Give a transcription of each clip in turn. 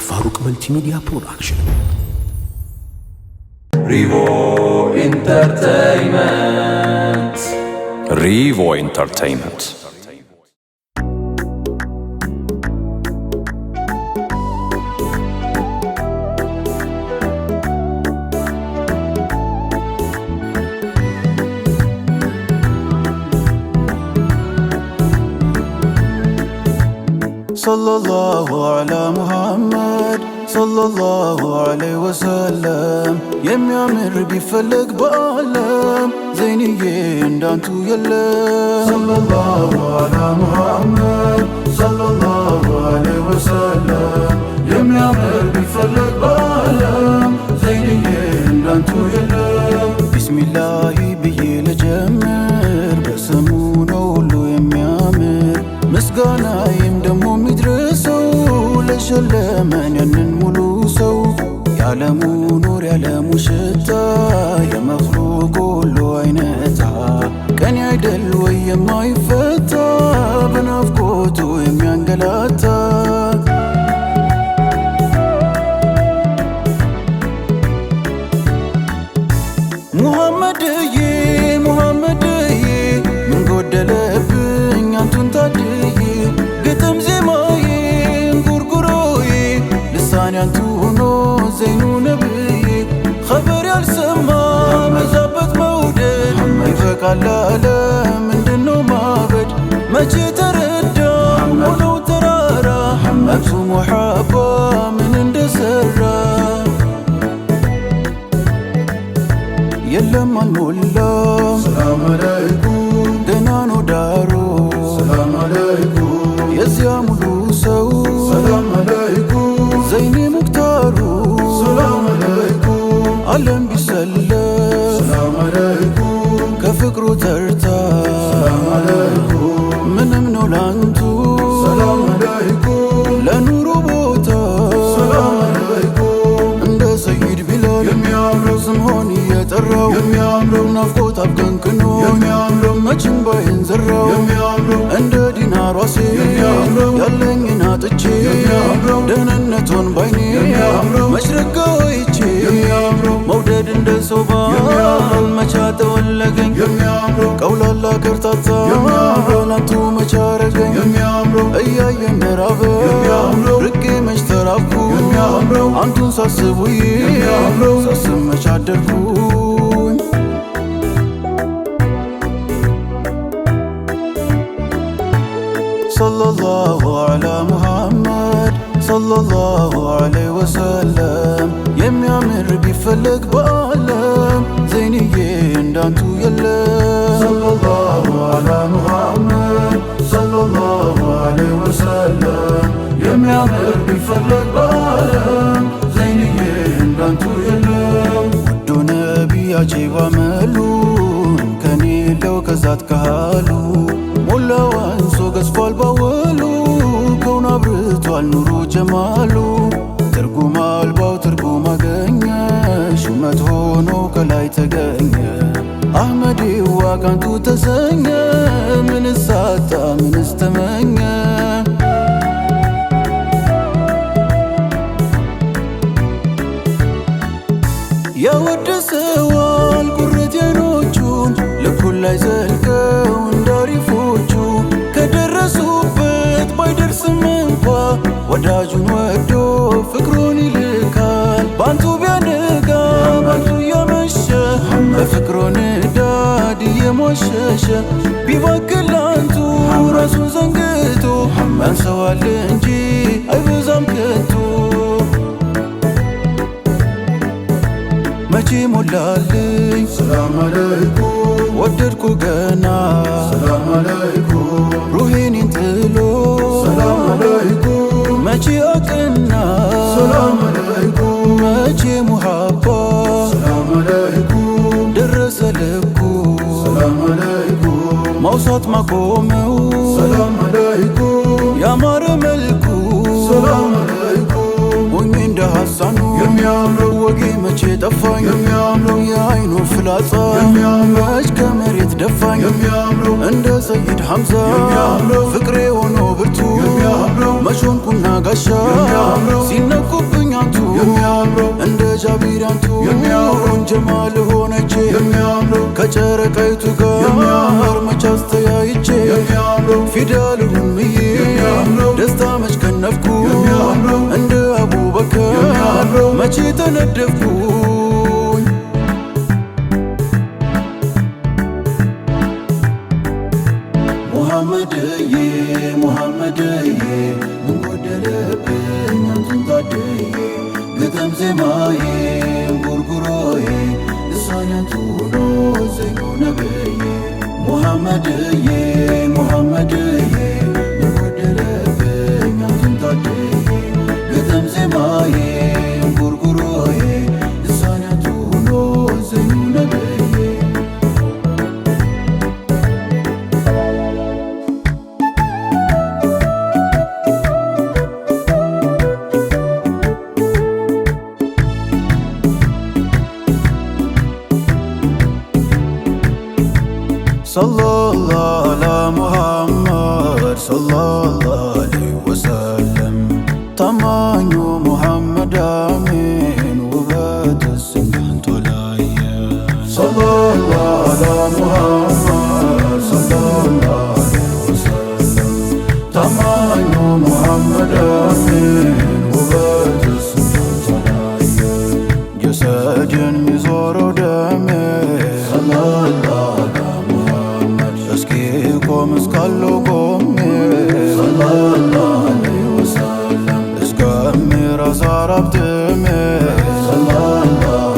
አልፋሩቅ መልቲሚዲያ ፕሮዳክሽን። ሪቮ ኢንተርቴይንመንት ሰለላሁ ዐላ ሙሐመድ ሰለላሁ ዐለይሂ ወሰለም። የሚያምር ቢፈለግ በዓለም ዘይንዬ እንዳንቱ የለም። ሰለላሁ ዐላ ሙሐመድ ሰለላሁ ዐለይሂ ወሰለም። የሚያምር ቢፈለግ በዓለም ዘይንዬ እንዳንቱ የለም። ቢስሚላሂ ብዬ ልጀምር በስሙ ነው ሁሉ የሚያምር ምስጋናዬም ደሞ ሚድረሰው ለሸለመን ያንን ሙሉ ሰው የዓለሙ ኑር የዓለሙ ሽታ የመኽሉቅ ሁሉ አይነታ ቀን አይደል ወይ የማይፈታ በናፍቆቱ የሚያንገላታ ሙሐመድዬ ሙሐመድዬ ምን ጎደለብኝ አንቱን ታድዬ ግጥም ዜማዬ እንጉርጉሮዬ ልሳኔ አንቱ ሆኖ ዘይኑ ነብዬ ኸበር ያልሰማ በዛበት መውደድ ይበቃል አለ ምንድነው ማበድ መቼ ተረዳ ሆነው ተራራ ነፍሱ ሙሐባ ምን እንደሰራ የለም አልሞላም ሰላም አለይኩም ገና ነው ዳሩ ሰላም አለይኩም የዚያ ሙሉ ሰው ሰላም አለይኩም ዘይኔ ሙክታሩ ሰላም አለይኩም ዓለም ቢሰለም ሰላም አለይኩም ከፍቅሩ ተርታ ሰላም አለይኩም ምንም ነው ላንቱ ሰላም አለይኩም ለኑሩ ቦታ ሰላም አለይኩም እንደ ሰይድ ቢላል የሚያምረው ስምሆን እየጠራው የሚያምረው ናፍቆት አብከንክኖ የሚያምረው መችን ባይን ዘራው የሚያምረው እንደ ዲናሯ ሴት የሚያምረው ያለኝን አጥቼ የሚያምረው ደህንነቱን ባይኔ የሚያምረው መሽረጋ ወይቼ የሚያምረው መውደድ እንደ ሰው ባል መቻ ተወለገኝ የሚያምረው ቀውላላ ከርታታ የሚያምረው ላንቱ መቻ ረገኝ የሚያምረው እያየ እንደራበ የሚያምረው ርቄ መች ተራብኩ የሚያምረው አንቱን ሳስቡዬ የሚያምረው ሳስብ መች አደርኩኝ ሰለላሁ ዐላ ሙሐመድ ሰለላሁ ዐለይሂ ወሰለም። የሚያምር ቢፈለግ በዓለም ዘይንዬ እንዳንቱ የለም። ሰለላሁ ዐላ ሙሐመድ ሰለላሁ ዐለይሂ ወሰለም። የሚያምር ቢፈለግ በዓለም ዘይንዬ እንዳንቱ የለም። ውዱ ነቢ አጂብ አመሉን ከኔ የለው ከዛት ካሉ ሞላው አንሶ ገዝፏል ባወሉ ከውን አብርቷል ኑሩ ጀማሉ ትርጉም አልባው ትርጉም አገኘ ሹመት ሆኖ ከላይ ተገኘ አህመዴ ዋጋንቱ ተሰኘ ምንስ አጣ ምንስ ተመኘ ያወደሰዋል ቁርት ዓይኖቹን ልኩን ላይ ዘልቀው እንዳሪፎቹ ከደረሱበት ባይደርስም እንኳ ወዳጁን ወዶ ፍቅሩን ይልካል ባንቱ ቢያነጋ ባንቱ እያመሸ በፍቅሩ ንዳድ እየሞሸሸ ቢባክል አንቱ ራሱን ዘንግቶ ያንሰዋል እንጂ አይበዛም ከቶ መቼ ሞላልኝ ሰላም አለይኩም ወደድኩ ገና ሰላም አለይኩም ሩሄኔን ጥሎ ሰላም አለይኩም መቼ አቅና ሰላም አለይኩም መቼ ሙሐባ ሰላም አለይኩም ደረሰ ልኩ ሰላም አለይኩም ማውሳት ማቆመው ሰላም አለይኩም ያማረ መልኩ ሰላም አለይኩም ሆኜ እንደ ሐሳኑ የሚያምረው አሮጌ መቼ ጠፋኝ የሚያምረው የአይኑ ፍላጻ የሚያምረው ከመሬት ደፋኝ የሚያምረው እንደ ሰይድ ሐምዛ የሚያምረው ፍቅሬ ሆኖ ብርቱ የሚያምረው መሾንኩና ጋሻ የሚያምረው ሲነኩብኝ አንቱ የሚያምረው እንደ ጃቢር አንቱ የሚያምረው ጀማል ሆነቼ የሚያምረው ከጨረቃይቱ ጋር መች አስተያይቼ የሚያምረው ፊደልሁን ብዬ ደስታ መች ከነፍኩ እንደ አቡበከር መቼ ተነደፍኩኝ ሙሐመድዬ ሙሐመድዬ ምን ጎደለብኝ አንተን ታድዬ ግጥም ዜማዬ ጉርጉሮዬ ልሳኔ አንቱ ሆኖ ዘይኑ ነብዬ ሙሐመድዬ ሙሐመድዬ ምን ጎደለብኝ አንተን ታድዬ ግጥም ዜማዬ ጉርጉሮዬ ልሳኔ አንቱ ሆኖ ዘይኑ ነብዬ ሰለላሁ ዐላ ሙሐመድ ሰለላሁ ዐለይሂ ወሰለም ታማኙ ሙሐመድ አሚን ውበትስ እንዳንተ አላየን ሰለላሁ ዐላ ሙሐመድ ሰለላሁ ዐለይሂ ወሰለም ታማኙ ሙሐመድ አሚን ውበትስ እንዳንተ አላየን ጀሰድን ሚዞረው ደሜ ሰለላሁ ቆም እስካለው ቆሜ ሰለላሁ ዐለይሂ ወሰለም እስከሚረሳ ራብትሜ ሰለላሁ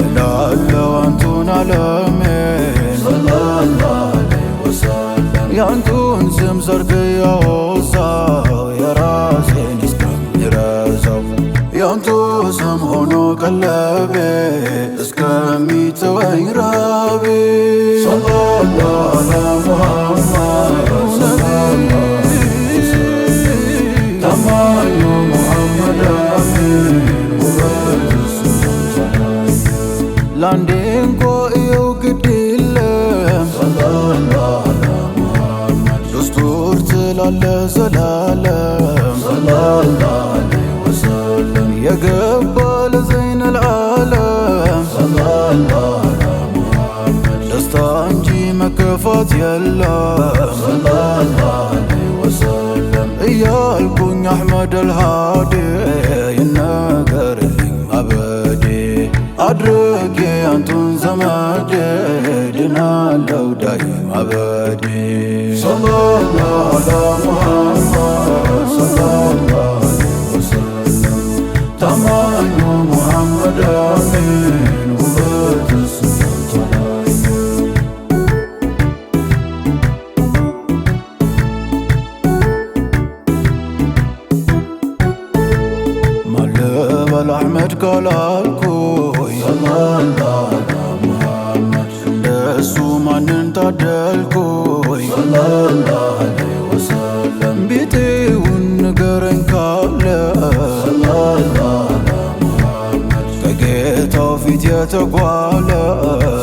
እላለሁ አንቱን ዓለሜ ሰለላሁ ዐለይሂ ወሰለም የአንቱን ስም ሰርክ ያወሳው የራሴን እስከሚረሳው የአንቱ ስም ሆኖ ቀለቤ እስከሚተወኝ ራቤ ሰለላሁ ዐላ ሙሐመድ ሰለላሁ ዐለይሂ ወሰለም ታማኙ ሙሐመድ አሚን ውበትስ ላንዴ እንኳ እየው ግድ የለም ሰለላሁ ዐላ ሙሐመድ ዱስቱር ትላለ ዘላለም ሰለላሁ ዐለይሂ ወሰለም የገባ ለዘይን العالم ሰለላሁ ዐላ ሙሐመድ ደስታ እንጂ መከፋት የለም ሰለላሁ ዐለይሂ ወሰለም እያልኩኝ አሕመድ አልሃዲ ይነገርልኝ አበዴ አድርጌ አንቱን ዘመዴ ድናለው ዳይም አበዴ ሰለላሁ ዐላ ሙሐመድ ሰለላሁ ዐለይሂ ወሰለም ታማኙ ሙሐመድ አሚን ውበትስ እንዳንተ አላየን ማለበል አሕመድ ካላልኩኝ ሰለላሁ ዐላ ሙሐመድ እንደሱ ማንን ታደልኩኝ ሰለላሁ ዐለይሂ ወሰለም ቤቴውን ንገረኝ ካለ ሰለላሁ ዐላ ሙሐመድ ከጌታው ፊት የተጓለ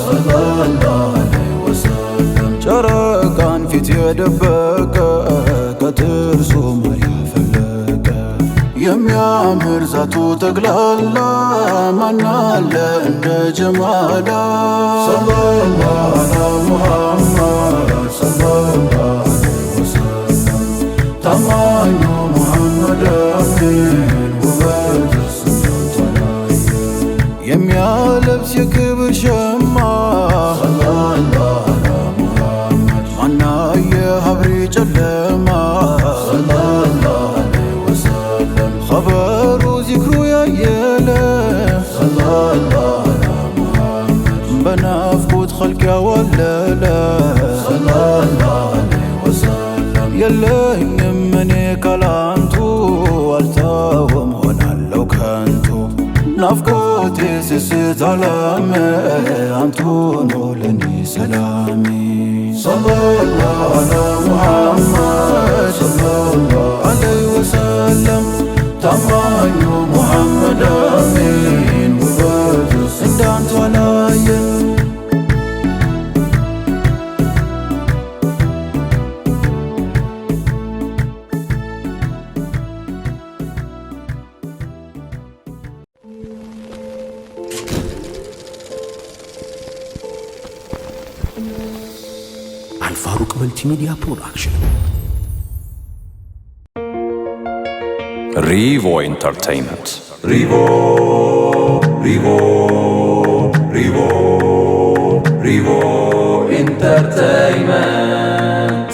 ሰለላሁ ዐለይሂ ወሰለም ጨረቃን ፊት የደበቀ ከጥርሱ ማር ያፈለቀ የሚያምር ዛቱ ጠቅላላ ማናለ እንደ ጀማላ ሰለላሁ ዐላ ሙሐመድ ሰለላሁ ዐለይሂ ወሰለም ታማኙ ሙሐመድ አሚን ውበትስ እንዳንተ አላየን የሚያለብስ የክብር ሸማ ሰለላሁ ዐላ ሙሐመድ ማናየ ሀብሬ ጨለማ ሰለላሁ ዐለይሂ ወሰለም ኸበሩ ዚክሩ ያየለ ሰለላሁ ዐላ ሙሐመድ በናፍቆት ኸልቅ ያዋለለ ሰለላሁ ዐለይሂ ወሰለም የለኝም እኔ ካላንቱ አልተውም ሆናለሁ ከንቱ ናፍቆቴ ስስት ዓላሜ አንቱ ነው ለኔ ሰላሜ ሰለላሁ ዐላ ሙሐመድ ሰለላሁ ዐለይሂ ወሰለም ታማኙ ሙሐመድ አሚን ፋሩቅ መልቲሚዲያ ፕሮዳክሽን። Revo Entertainment. Revo Entertainment.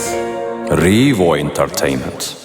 Revo Entertainment.